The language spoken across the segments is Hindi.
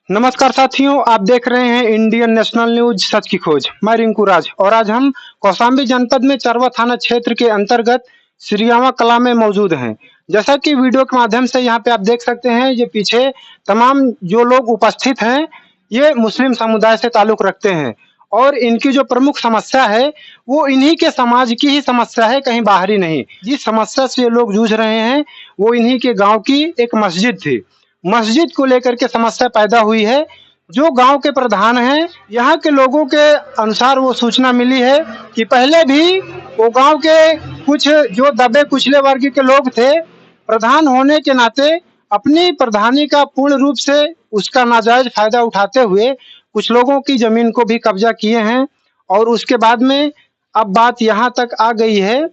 नमस्कार साथियों, आप देख रहे हैं इंडियन नेशनल न्यूज सच की खोज। मैं रिंकू राज और आज हम कौशाम्बी जनपद में चरवा थाना क्षेत्र के अंतर्गत श्रीयावा कला में मौजूद हैं। जैसा कि वीडियो के माध्यम से यहाँ पे आप देख सकते हैं, ये पीछे तमाम जो लोग उपस्थित हैं ये मुस्लिम समुदाय से ताल्लुक रखते हैं और इनकी जो प्रमुख समस्या है वो इन्हीं के समाज की ही समस्या है, कहीं बाहरी नहीं। जिस समस्या से ये लोग जूझ रहे हैं वो इन्हीं के गांव की एक मस्जिद थी। मस्जिद को लेकर के समस्या पैदा हुई है। जो गांव के प्रधान हैं, यहाँ के लोगों के अनुसार वो सूचना मिली है कि पहले भी वो गांव के कुछ जो दबे कुचले वर्ग के लोग थे, प्रधान होने के नाते अपनी प्रधानी का पूर्ण रूप से उसका नाजायज फायदा उठाते हुए कुछ लोगों की जमीन को भी कब्जा किए हैं। और उसके बाद में अब बात यहाँ तक आ गई है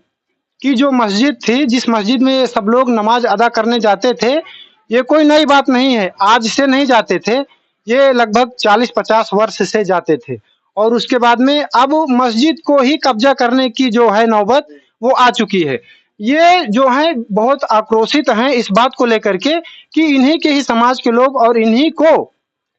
कि जो मस्जिद थी, जिस मस्जिद में ये सब लोग नमाज अदा करने जाते थे, ये कोई नई बात नहीं है, आज से नहीं जाते थे, ये लगभग 40-50 वर्ष से जाते थे। और उसके बाद में अब मस्जिद को ही कब्जा करने की जो है नौबत वो आ चुकी है। ये जो है बहुत आक्रोशित हैं इस बात को लेकर के कि इन्हीं के ही समाज के लोग और इन्हीं को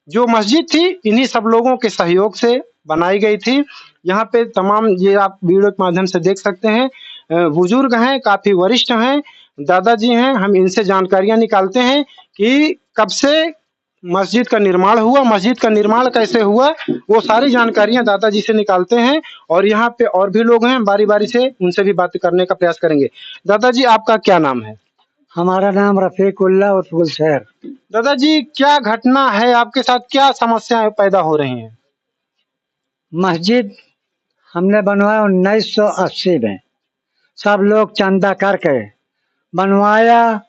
जो मस्जिद थी इन्हीं सब लोगों के सहयोग से बनाई गई थी। यहाँ पे तमाम ये आप वीडियो के माध्यम से देख सकते हैं, बुजुर्ग हैं, काफी वरिष्ठ हैं, दादाजी हैं। हम इनसे जानकारियां निकालते हैं कि कब से मस्जिद का निर्माण हुआ, मस्जिद का निर्माण कैसे हुआ, वो सारी जानकारियां दादाजी से निकालते हैं। और यहाँ पे और भी लोग हैं, बारी बारी से उनसे भी बात करने का प्रयास करेंगे। दादाजी, आपका क्या नाम है? हमारा नाम रफीकुल्ला उर्फ गुलशहर। दादाजी, क्या घटना है आपके साथ, क्या समस्याएं पैदा हो रही हैं? मस्जिद हमने बनवाया 1980 में। सब लोग चंदा करके बनवाया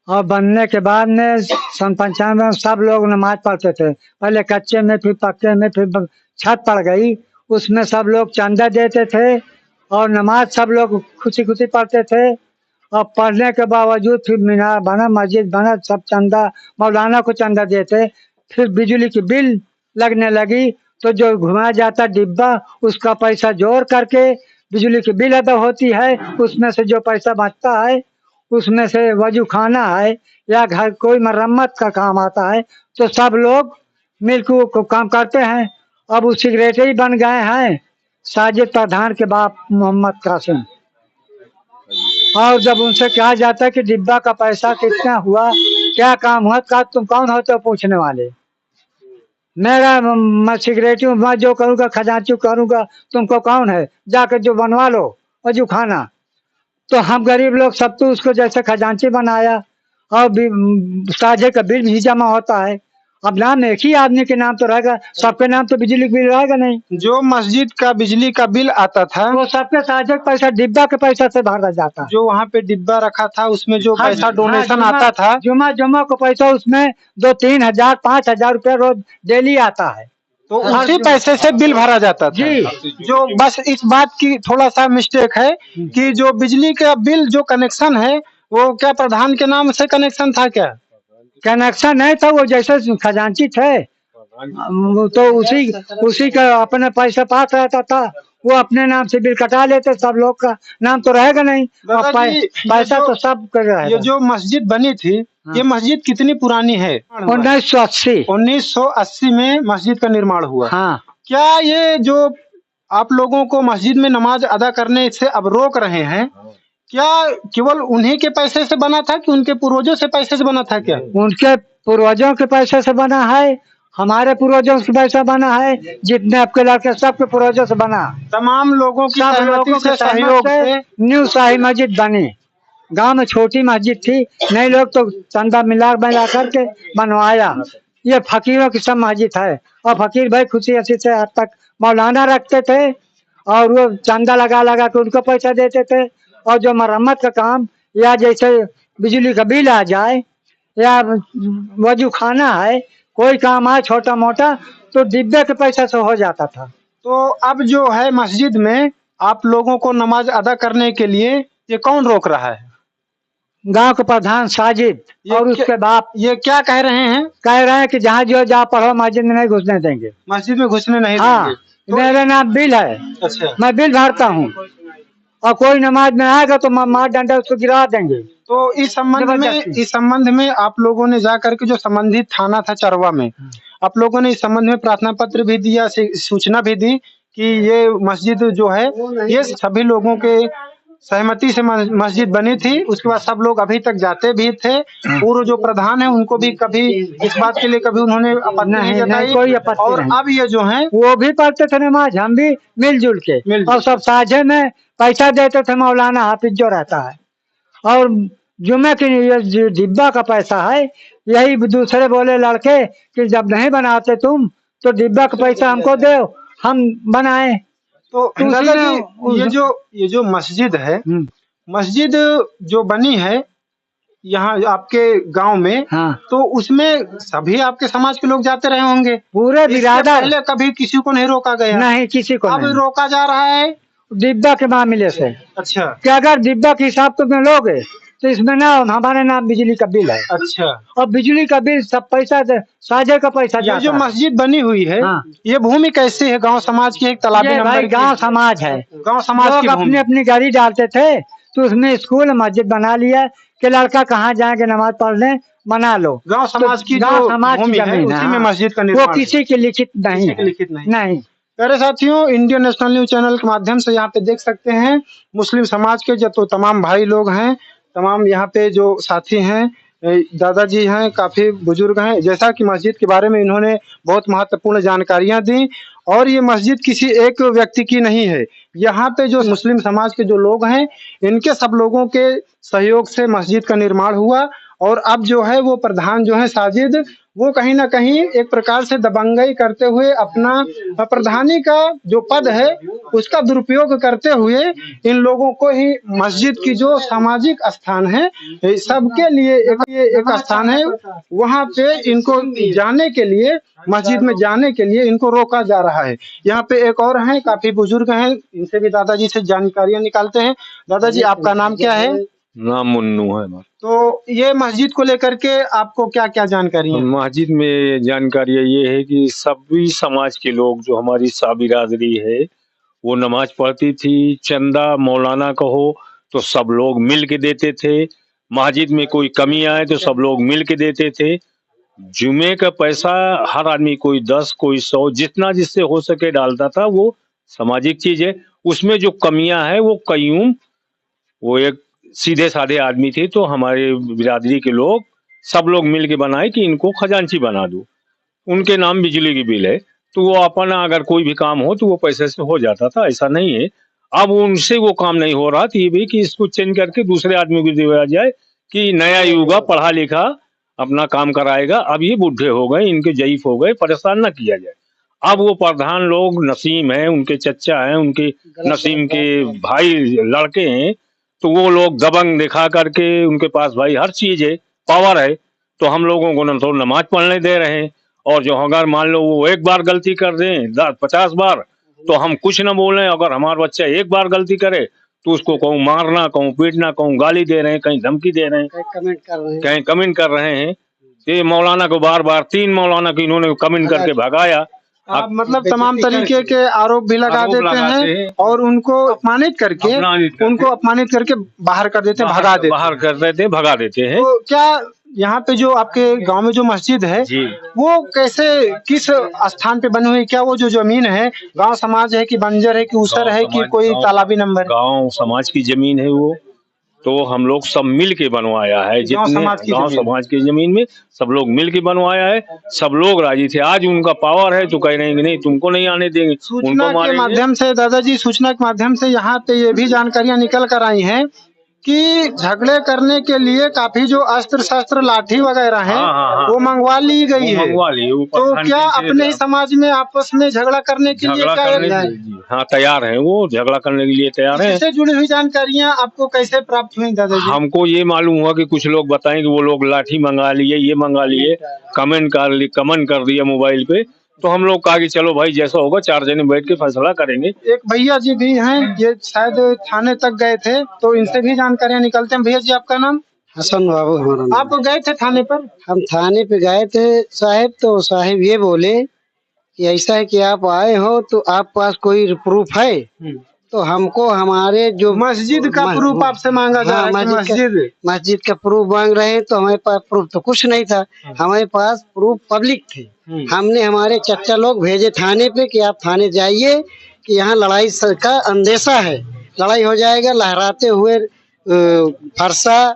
और बनने के बाद में सन 95 में सब लोग नमाज पढ़ते थे। पहले कच्चे में, फिर पक्के में, फिर छत पड़ गई, उसमें सब लोग चंदा देते थे और नमाज सब लोग खुशी खुशी पढ़ते थे। और पढ़ने के बावजूद फिर मीनार बना, मस्जिद बना, सब चंदा मौलाना को चंदा देते। फिर बिजली की बिल लगने लगी तो जो घुमाया जाता डिब्बा उसका पैसा जोड़ करके बिजली की बिल अदा होती है। उसमें से जो पैसा बचता है उसमें से वजू खाना है या घर कोई मरम्मत का काम आता है तो सब लोग मिलकर को काम करते हैं। अब वो सेक्रेटरी बन गए हैं साजिद प्रधान के बाप मोहम्मद कासिम। और जब उनसे कहा जाता है कि डिब्बा का पैसा कितना हुआ, क्या काम हुआ, का तुम कौन होते हो पूछने वाले? मैं सेक्रेटरी हूँ, मैं जो करूँगा खजांची करूँगा, तुमको कौन है, जाकर जो बनवा लो वजू खाना। तो हम गरीब लोग सब तो उसको जैसे खजांची बनाया और साझे का बिल भी जमा होता है। अब नाम एक ही आदमी के नाम तो रहेगा, सबके नाम तो बिजली का बिल रहेगा नहीं। जो मस्जिद का बिजली का बिल आता था वो सबके साझे का पैसा डिब्बा के पैसा से भरा जाता है। जो वहाँ पे डिब्बा रखा था उसमें जो पैसा डोनेशन हाँ, आता था, जुमा को पैसा उसमें 2-3 हजार 5,000 रुपया रोज डेली आता है। तो उसी पैसे से बिल भरा जाता था जी। जो बस इस बात की थोड़ा सा मिस्टेक है कि जो बिजली का बिल जो कनेक्शन है वो क्या प्रधान के नाम से कनेक्शन था क्या? कनेक्शन नहीं था, वो जैसे खजांची थे तो उसी का अपने पैसा पास रहता था, वो अपने नाम से बिल कटा लेते, सब लोग का नाम तो रहेगा नहीं और पैसा तो सब कर रहा है। ये जो मस्जिद बनी थी, ये मस्जिद कितनी पुरानी है? 1980। 1980 में मस्जिद का निर्माण हुआ। हाँ। क्या ये जो आप लोगों को मस्जिद में नमाज अदा करने से अब रोक रहे हैं, क्या केवल उन्हीं के पैसे से बना था कि उनके पूर्वजों से पैसे से बना था क्या? उनके पूर्वजों के पैसे से बना है, हमारे पूर्वजों से पैसा बना है, जितने आपके लड़के सबके पूर्वजों से बना। तमाम लोगों की सहमति से, सहयोग से न्यू शाही मस्जिद बनी। गांव में छोटी मस्जिद थी, नए लोग तो चंदा मिला करके बनवाया। ये फकीरों की सब मस्जिद है और फकीर भाई खुशी हसी से हद तक मौलाना रखते थे और वो चंदा लगा लगा के उनको पैसा देते थे। और जो मरम्मत का काम या जैसे बिजली का बिल आ जाए या वजू खाना है, कोई काम आए छोटा मोटा तो डिब्बे के पैसा से हो जाता था। तो अब जो है मस्जिद में आप लोगों को नमाज अदा करने के लिए ये कौन रोक रहा है? गांव के प्रधान साजिद और उसके बाप। ये क्या कह रहे हैं? कह रहे हैं कि जहाँ जो जहाँ पढ़ो मस्जिद में नहीं घुसने देंगे। मस्जिद में घुसने नहीं हाँ, देंगे। मेरा नाम बिल है। अच्छा। मैं बिल भरता हूँ और कोई नमाज में आएगा तो मार डंडा उसको गिरा देंगे। तो इस संबंध में आप लोगों ने जा करके जो संबंधित थाना था चरवा में, आप लोगों ने इस संबंध में प्रार्थना पत्र भी दिया, सूचना भी दी कि ये मस्जिद जो है ये सभी लोगों के सहमति से मस्जिद बनी थी। उसके बाद सब लोग अभी तक जाते भी थे। पूर्व जो प्रधान है उनको भी कभी इस बात के लिए कभी उन्होंने आपत्ति नहीं जताई। कोई आपत्ति और नहीं। अब ये जो है वो भी पढ़ते थे नमाज, हम भी मिलजुल के, और सब साझे में पैसा देते थे। मौलाना हाफिज जो रहता है, और जुम्मे की ये जो डिब्बा का पैसा है, यही दूसरे बोले लड़के कि जब नहीं बनाते तुम तो डिब्बा का पैसा हमको दो, हम बनाए। तो दादाजी ये जो मस्जिद है, मस्जिद जो बनी है यहाँ आपके गांव में, हाँ। तो उसमें सभी आपके समाज के लोग जाते रहे होंगे। पूरे बिरादर। पहले कभी किसी को नहीं रोका गया? नहीं, किसी को अब नहीं रोका जा रहा है डिब्बा के मामले से। अच्छा, कि अगर डिब्बा के हिसाब तो में लोगे तो इसमें ना हमारे नाम बिजली का बिल है। अच्छा, और बिजली का बिल सब पैसा साझे का पैसा ये जाता जो है। मस्जिद बनी हुई है, हाँ। ये भूमि कैसे है? गांव समाज की एक तालाबी नंबर गांव समाज है, गांव समाज की लोग अपनी अपनी गाड़ी डालते थे, तो उसमें स्कूल मस्जिद बना लिया कि लड़का कहाँ जाएंगे नमाज पढ़ने, बना लो। गांव समाज की गांव समाज की भूमि है, जमीन उसी में है, मस्जिद का निर्माण वो किसी की लिखित नहीं है। लिखित नहीं। प्यारे साथियों, इंडियन नेशनल न्यूज चैनल के माध्यम से यहाँ पे देख सकते हैं मुस्लिम समाज के जो तमाम भाई लोग हैं, तमाम यहाँ पे जो साथी हैं, दादाजी हैं, काफी बुजुर्ग हैं। जैसा कि मस्जिद के बारे में इन्होंने बहुत महत्वपूर्ण जानकारियां दी। और ये मस्जिद किसी एक व्यक्ति की नहीं है, यहाँ पे जो मुस्लिम समाज के जो लोग हैं, इनके सब लोगों के सहयोग से मस्जिद का निर्माण हुआ। और अब जो है वो प्रधान जो है साजिद, वो कहीं ना कहीं एक प्रकार से दबंगई करते हुए अपना प्रधानी का जो पद है उसका दुरुपयोग करते हुए इन लोगों को ही मस्जिद की जो सामाजिक स्थान है, सबके लिए एक स्थान है, वहाँ पे इनको जाने के लिए, मस्जिद में जाने के लिए इनको रोका जा रहा है। यहाँ पे एक और हैं, काफी बुजुर्ग हैं, इनसे भी दादाजी से जानकारियां निकालते हैं। दादाजी, आपका नाम क्या है? नाम मुन्नू है। तो ये मस्जिद को लेकर के आपको क्या क्या जानकारी है? मस्जिद में जानकारी ये है कि सभी समाज के लोग जो हमारी सा बिरादरी है वो नमाज पढ़ती थी। चंदा मौलाना कहो तो सब लोग मिल के देते थे। मस्जिद में कोई कमी आए तो सब लोग मिल के देते थे। जुमे का पैसा हर आदमी कोई 10 कोई 100 जितना जिससे हो सके डालता था। वो सामाजिक चीज है। उसमें जो कमियां है वो कयूम, वो एक सीधे साधे आदमी थे, तो हमारे बिरादरी के लोग सब लोग मिल के बनाए कि इनको खजांची बना दो। उनके नाम बिजली की बिल है, तो वो अपना अगर कोई भी काम हो तो वो पैसे से हो जाता था, ऐसा नहीं है। अब उनसे वो काम नहीं हो रहा, तो ये भी कि इसको चेंज करके दूसरे आदमी को दिया जाए कि नया युवा पढ़ा लिखा अपना काम कराएगा। अब ये बुढ़े हो गए, इनके जयीफ हो गए, परेशान ना किया जाए। अब वो प्रधान लोग नसीम है, उनके चच्चा हैं, उनके नसीम के भाई लड़के हैं, तो वो लोग दबंग दिखा करके, उनके पास भाई हर चीज है, पावर है, तो हम लोगों को न तो नमाज पढ़ने दे रहे हैं। और जो अगर मान लो वो एक बार गलती कर दें 50 बार तो हम कुछ न बोलें। अगर हमारा बच्चा एक बार गलती करे तो उसको कहूँ मारना, कहूँ पीटना, कहूँ गाली दे रहे हैं, कहीं धमकी दे रहे हैं, कहीं कमेंट कर रहे हैं। ये मौलाना को बार बार 3 मौलाना को इन्होंने कमेंट करके भगाया। मतलब तमाम तरीके के आरोप भी लगा देते हैं और उनको अपमानित करके बाहर कर देते हैं, भगा देते हैं। तो क्या यहाँ पे जो आपके गांव में जो मस्जिद है वो कैसे, किस स्थान पे बनी हुई? क्या वो जो जमीन है गांव समाज है कि बंजर है कि ऊसर है कि कोई तालाबी नंबर? गांव समाज की जमीन है वो, तो हम लोग सब मिल के बनवाया है। जितने गांव समाज की जमीन में सब लोग मिल के बनवाया है, सब लोग राजी थे। आज उनका पावर है तो कह रहे हैं कि नहीं तुमको नहीं आने देंगे। सूचना के माध्यम से दादाजी, सूचना के माध्यम से यहाँ पे ये भी जानकारियां निकल कर आई हैं कि झगड़े करने के लिए काफी जो अस्त्र शस्त्र लाठी वगैरह है वो मंगवा ली गई है। तो क्या अपने ही समाज में आपस में झगड़ा करने के लिए हाँ तैयार है, वो झगड़ा करने के लिए तैयार है। इससे जुड़ी हुई जानकारियां आपको कैसे प्राप्त हुई दादाजी? हमको ये मालूम हुआ कि कुछ लोग बताएं कि वो लोग लाठी मंगा लिए, ये मंगा लिए, कमेंट कर दिया मोबाइल पे। तो हम लोग कहा कि चलो भाई जैसा होगा 4 जने बैठ के फैसला करेंगे। एक भैया जी भी हैं, ये शायद थाने तक गए थे, तो इनसे भी जानकारियां निकलते हैं। भैया जी, आपका नाम? हसन बाबू हमारा नाम। आप गए थे थाने पर? हम थाने पे गए थे साहब, तो साहब ये बोले कि ऐसा है कि आप आए हो तो आप पास कोई प्रूफ है? तो हमको हमारे जो मस्जिद का प्रूफ आपसे मांगा जा रहा है कि मस्जिद का प्रूफ मांग रहे हैं, तो हमारे पास प्रूफ तो कुछ नहीं था, हमारे पास प्रूफ पब्लिक थे। हमने हमारे चच्चा लोग भेजे थाने पे कि आप थाने जाइए कि यहाँ लड़ाई का अंदेशा है, लड़ाई हो जाएगा। लहराते हुए फरसा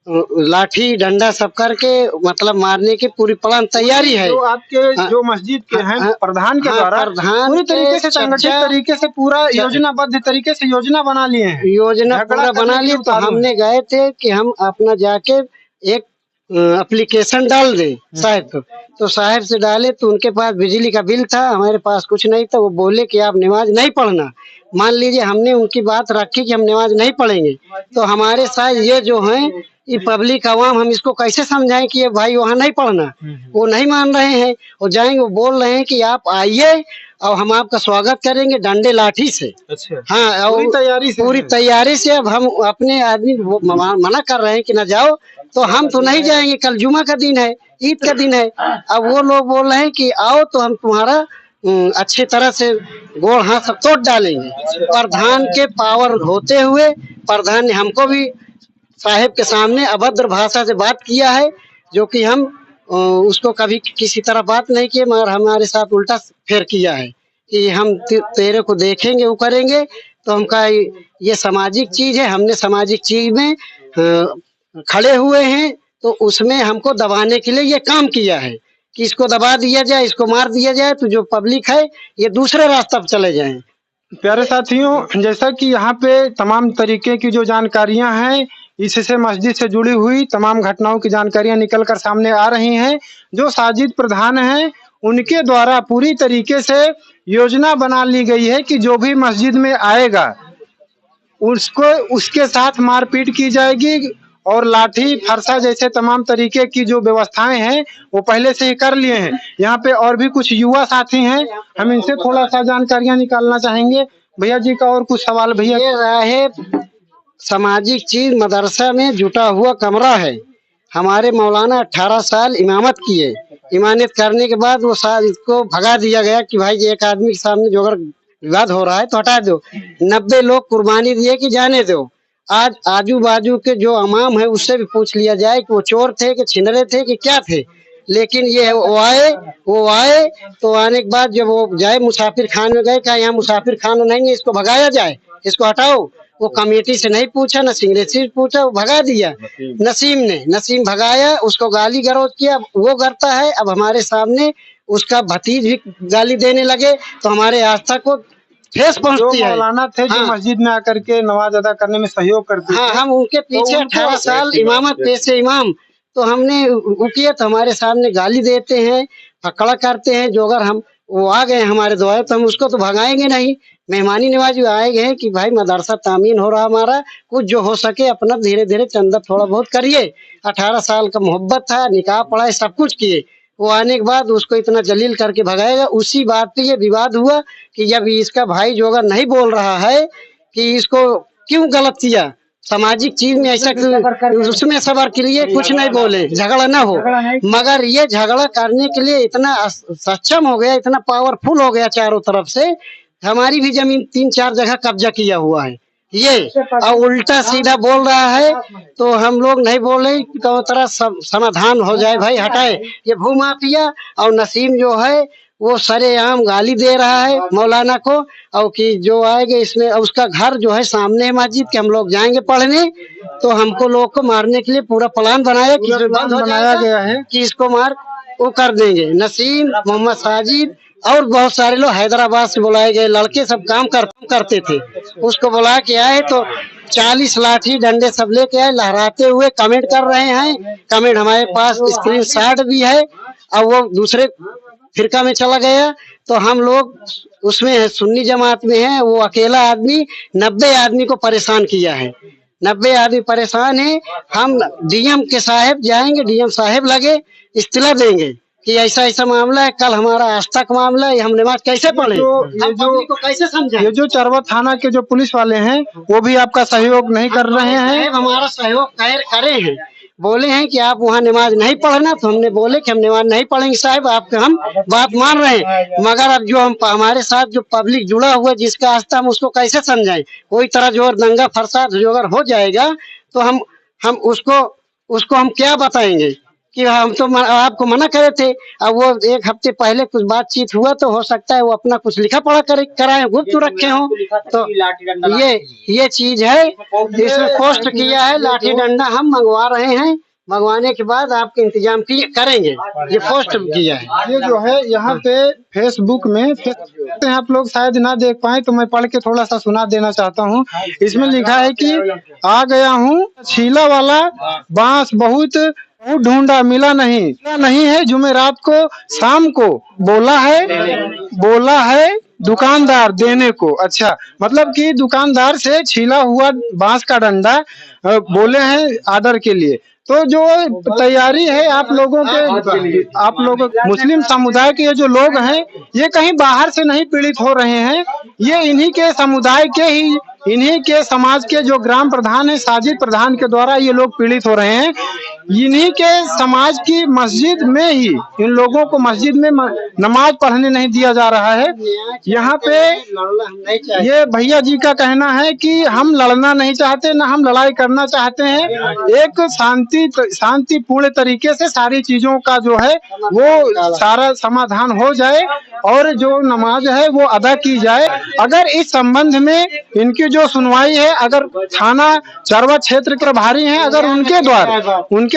लाठी डंडा सब करके मतलब मारने की पूरी प्लान तैयारी है। जो आपके जो मस्जिद के हैं प्रधान के द्वारा पूरी तरीके से संगठित तरीके से पूरा योजनाबद्ध तरीके से योजना बना लिए हैं, योजना पूरा बना लिए। तो हमने गए थे कि हम अपना जाके एक एप्लीकेशन डाल दे साहब को, तो साहब से डाले तो उनके पास बिजली का बिल था, हमारे पास कुछ नहीं था। वो बोले कि आप नमाज नहीं पढ़ना। मान लीजिए हमने उनकी बात रखी कि हम नमाज नहीं पढ़ेंगे, तो हमारे साथ ये जो हैं ये पब्लिक आवाम, हम इसको कैसे समझाएं कि ये भाई वहाँ नहीं पढ़ना। वो नहीं मान रहे हैं, वो जाएंगे, वो बोल रहे हैं कि आप आइए और हम आपका स्वागत करेंगे डंडे लाठी से। अच्छा। हाँ, पूरी तैयारी से। अब हम अपने आदमी मना कर रहे हैं कि ना जाओ, तो हम तो नहीं जाएंगे, कल जुमा का दिन है, ईद का दिन है। अब वो लोग बोल रहे हैं कि आओ तो हम तुम्हारा अच्छी तरह से गोड़ हाथ सब तोड़ डालेंगे। प्रधान के पावर होते हुए प्रधान ने हमको भी साहेब के सामने अभद्र भाषा से बात किया है, जो कि हम उसको कभी किसी तरह बात नहीं किए, मगर हमारे साथ उल्टा फेर किया है कि हम तेरे को देखेंगे वो करेंगे। तो हम कहा ये सामाजिक चीज है, हमने सामाजिक चीज में खड़े हुए हैं, तो उसमें हमको दबाने के लिए ये काम किया है कि इसको दबा दिया जाए, इसको मार दिया जाए, तो जो पब्लिक है ये दूसरे रास्ते पर चले जाएं। प्यारे साथियों, जैसा कि यहाँ पे तमाम तरीके की जो जानकारियां हैं, इससे मस्जिद से जुड़ी हुई तमाम घटनाओं की जानकारियां निकल कर सामने आ रही हैं। जो साजिद प्रधान हैं उनके द्वारा पूरी तरीके से योजना बना ली गई है कि जो भी मस्जिद में आएगा उसको उसके साथ मारपीट की जाएगी और लाठी फरसा जैसे तमाम तरीके की जो व्यवस्थाएं हैं वो पहले से ही कर लिए हैं। यहाँ पे और भी कुछ युवा साथी हैं, हम इनसे थोड़ा सा जानकारियां निकालना चाहेंगे। भैया जी का और कुछ सवाल। भैया, ये सामाजिक चीज मदरसा में जुटा हुआ कमरा है। हमारे मौलाना 18 साल इमामत किए, इमामत करने के बाद वो इसको भगा दिया गया कि भाई एक आदमी के सामने जो अगर विवाद हो रहा है तो हटा दो। 90 लोग कुर्बानी दिए कि जाने दो। आज आजू बाजू के जो इमाम है उससे भी पूछ लिया जाए कि वो चोर थे कि छिनरे थे कि क्या थे, लेकिन ये वो आए तो आने के बाद जब वो जाए मुसाफिर खान में गए, कहा यहाँ मुसाफिर खान नहीं है, इसको भगाया जाए, इसको हटाओ। वो कमेटी से नहीं पूछा, न सिंगरेट से पूछा, वो भगा दिया। नसीम भगाया, उसको गाली गलौज किया, वो करता है। अब हमारे सामने उसका भतीज भी गाली देने लगे, तो हमारे आस्था को ठेस पहुंचती है। मौलाना थे जो मस्जिद में आकर के नमाज अदा करने में सहयोग करते थे, हम उनके पीछे 18 साल इमामत पेशे इमाम, तो हमने किया, तो हमारे सामने गाली देते हैं, फकड़ा करते हैं। जो अगर हम वो आ गए हमारे द्वारा तो हम उसको तो भगाएंगे नहीं। मेहमानी नवाजी आए गए कि भाई मदरसा तामीन हो रहा हमारा, कुछ जो हो सके अपना धीरे धीरे चंदा थोड़ा बहुत करिए। 18 साल का मोहब्बत था, निकाह पढ़ाई सब कुछ किए। वो आने के बाद उसको इतना जलील करके भगाएगा। उसी बात पे ये विवाद हुआ कि जब इसका भाई जो अगर नहीं बोल रहा है कि इसको क्यों गलत किया, सामाजिक चीज में ऐसा उसमें सबर के लिए कुछ नहीं बोले, झगड़ा ना हो। मगर ये झगड़ा करने के लिए इतना सक्षम हो गया, इतना पावरफुल हो गया चारों तरफ से। हमारी भी जमीन 3-4 जगह कब्जा किया हुआ है ये, और उल्टा सीधा बोल रहा है। तो हम लोग नहीं बोले तो तरह समाधान हो जाए, भाई हटाए ये भूमाफिया। और नसीम जो है वो सरेआम गाली दे रहा है मौलाना को, और कि जो आएंगे इसमें उसका घर जो है सामने है मस्जिद के, हम लोग जाएंगे पढ़ने, तो हमको लोग को मारने के लिए पूरा प्लान बनाया गया है कि इसको मार वो कर देंगे। नसीम, मोहम्मद साजिद और बहुत सारे लोग हैदराबाद से बुलाए गए लड़के, सब काम करते थे। उसको बुला के आए तो 40 लाठी डंडे सब लेके आए, लहराते हुए कमेंट कर रहे हैं। कमेंट हमारे पास स्क्रीनशॉट भी है। और वो दूसरे फिरका में चला गया, तो हम लोग उसमें सुन्नी जमात में है। वो अकेला आदमी 90 आदमी को परेशान किया है, 90 आदमी परेशान है। हम डीएम के साहब जाएंगे, डीएम साहब लगे इत्तला देंगे कि ऐसा ऐसा मामला है, कल हमारा आस्था का मामला है, हम नमाज कैसे पढ़े, को कैसे समझे। ये जो चरवा थाना के जो पुलिस वाले हैं वो भी आपका सहयोग नहीं कर रहे हैं। हमारा सहयोग करे हैं, बोले हैं कि आप वहाँ नमाज नहीं पढ़ना, तो हमने बोले कि हम नमाज नहीं पढ़ेंगे साहब, आपके हम बात मान रहे हैं। मगर अब जो हम हमारे साथ जो पब्लिक जुड़ा हुआ जिसका आस्था, हम उसको कैसे समझाएं? कोई तरह जो दंगा फसाद जो अगर हो जाएगा तो हम उसको हम क्या बताएंगे कि हम तो आपको मना करे थे। अब वो एक हफ्ते पहले कुछ बातचीत हुआ, तो हो सकता है वो अपना कुछ लिखा पढ़ा कराए, गुप्त रखे हों। तो ये चीज है, इसमें पोस्ट किया है लाठी डंडा हम मंगवा रहे हैं, मंगवाने के बाद आपके इंतजाम करेंगे। ये पोस्ट किया है। ये जो है यहाँ पे फेसबुक में आप लोग शायद ना देख पाए, तो मैं पढ़ के थोड़ा सा सुना देना चाहता हूँ। इसमें लिखा है कि आ गया हूँ छीला वाला बांस बहुत ढूंढा मिला नहीं है, जुमेरात को शाम को बोला है दुकानदार देने को। अच्छा, मतलब कि दुकानदार से छीला हुआ बांस का डंडा बोले हैं आर्डर के लिए। तो जो तैयारी है आप लोगों मुस्लिम समुदाय के जो लोग हैं, ये कहीं बाहर से नहीं पीड़ित हो रहे हैं, ये इन्हीं के समुदाय के ही, इन्हीं के समाज के जो ग्राम प्रधान है, साजिद प्रधान के द्वारा ये लोग पीड़ित हो रहे हैं। इन्हीं के समाज की मस्जिद में ही इन लोगों को मस्जिद में नमाज पढ़ने नहीं दिया जा रहा है। यहाँ पे ये भैया जी का कहना है कि हम लड़ना नहीं चाहते, ना हम लड़ाई करना चाहते हैं। एक शांतिपूर्ण तरीके से सारी चीजों का जो है वो सारा समाधान हो जाए और जो नमाज है वो अदा की जाए। अगर इस संबंध में इनकी जो सुनवाई है, अगर थाना चरवा क्षेत्र के प्रभारी हैं, अगर उनके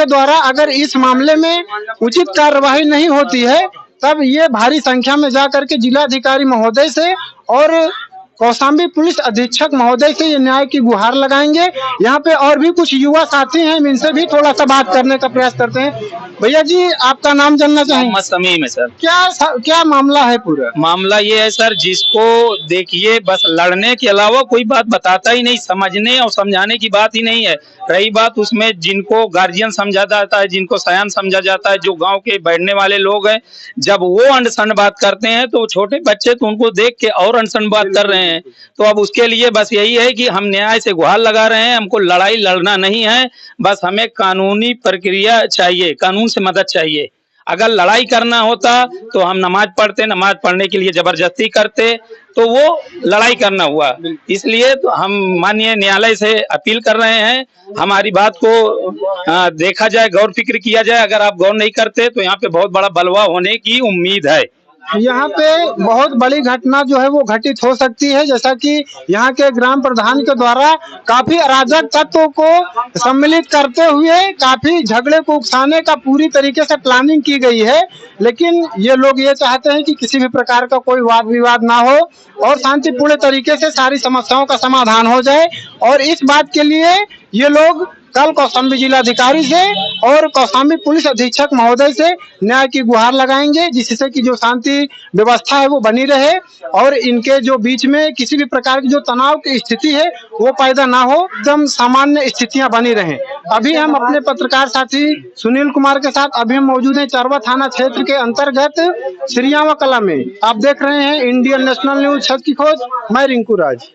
द्वारा अगर इस मामले में उचित कार्यवाही नहीं होती है, तब ये भारी संख्या में जाकर के जिलाधिकारी महोदय से और कौशाम्बी पुलिस अधीक्षक महोदय से ये न्याय की गुहार लगाएंगे। यहाँ पे और भी कुछ युवा साथी हैं, इनसे भी थोड़ा सा बात करने का प्रयास करते हैं। भैया जी, आपका नाम जानना चाहेंगे? समीम है सर। क्या मामला है? पूरा मामला ये है सर, जिसको देखिए बस लड़ने के अलावा कोई बात बताता ही नहीं, समझने और समझाने की बात ही नहीं है। रही बात उसमें जिनको गार्जियन समझा जाता है, जिनको सयान समझा जाता है, जो गांव के बैठने वाले लोग हैं, जब वो अनशन बात करते हैं तो छोटे बच्चे तो उनको देख के और अनशन बात कर रहे हैं। तो अब उसके लिए बस यही है कि हम न्याय से गुहार लगा रहे हैं। हमको लड़ाई लड़ना नहीं है, बस हमें कानूनी प्रक्रिया चाहिए, कानून से मदद चाहिए। अगर लड़ाई करना होता तो हम नमाज पढ़ते, नमाज पढ़ने के लिए जबरदस्ती करते तो वो लड़ाई करना हुआ। इसलिए तो हम माननीय न्यायालय से अपील कर रहे हैं, हमारी बात को देखा जाए, गौर फिक्र किया जाए। अगर आप गौर नहीं करते तो यहाँ पे बहुत बड़ा बलवा होने की उम्मीद है। यहाँ पे बहुत बड़ी घटना जो है वो घटित हो सकती है, जैसा कि यहाँ के ग्राम प्रधान के द्वारा काफी अराजक तत्वों को सम्मिलित करते हुए काफी झगड़े को उकसाने का पूरी तरीके से प्लानिंग की गई है। लेकिन ये लोग ये चाहते हैं कि किसी भी प्रकार का कोई वाद विवाद ना हो और शांतिपूर्ण तरीके से सारी समस्याओं का समाधान हो जाए। और इस बात के लिए ये लोग कल कौशाम्बी जिलाधिकारी से और कौशाम्बी पुलिस अधीक्षक महोदय से न्याय की गुहार लगाएंगे, जिससे कि जो शांति व्यवस्था है वो बनी रहे और इनके जो बीच में किसी भी प्रकार की जो तनाव की स्थिति है वो पैदा ना हो, एकदम सामान्य स्थितियां बनी रहें। अभी हम अपने पत्रकार साथी सुनील कुमार के साथ अभी हम मौजूद हैं चरवा थाना क्षेत्र के अंतर्गत श्रीयावा कला में। आप देख रहे हैं इंडियन नेशनल न्यूज सच की खोज। मैं रिंकू राज।